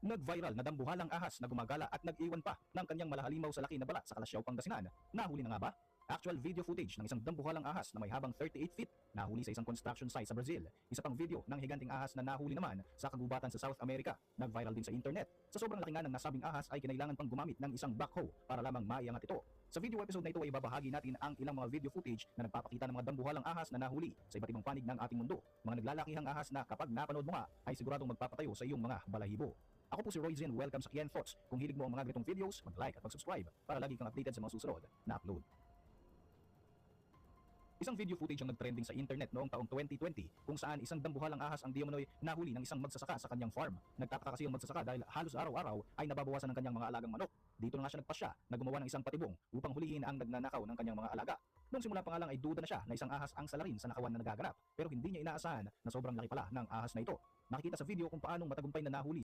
Nag-viral na dambuhalang ahas na gumagala at nag-iwan pa ng kanyang malahalimaw sa laki na balat sa Calasiao, Pangasinan. Nahuli na nga ba? Actual video footage ng isang dambuhalang ahas na may habang 38 feet nahuli sa isang construction site sa Brazil. Isa pang video ng higanting ahas na nahuli naman sa kagubatan sa South America. Nag-viral din sa internet. Sa sobrang laki nga ng nasabing ahas ay kinailangan pang gumamit ng isang backhoe para lamang maiangat ito. Sa video episode na ito ay ibabahagi natin ang ilang mga video footage na nagpapakita ng mga dambuhalang ahas na nahuli sa iba't ibang panig ng ating mundo. Mga naglalakihang ahas na kapag napanood mo nga ay siguradong magpapatayo sa iyong mga balahibo. Ako po si Roy Zin, welcome sa Kian Thoughts. Kung hilig mo ang mga ganitong videos, mag-like at mag-subscribe para lagi kang updated sa mga susunod na upload. Isang video footage ang nagtrending sa internet noong taong 2020 kung saan isang dambuhalang ahas ang diumanoy nahuli ng isang magsasaka sa kanyang farm. Nagtataka kasi ang magsasaka dahil halos araw-araw ay nababawasan ng kanyang mga alagang manok. Dito na nga siya nagpasya na gumawa ng isang patibong upang hulihin ang nagnanakaw ng kanyang mga alaga. Noong simula pa nga lang ay duda na siya na isang ahas ang salarin sa nakawan na nagaganap, pero hindi niya inaasahan na sobrang laki pala ng ahas na ito. Nakikita sa video kung paanong matagumpay na nahuli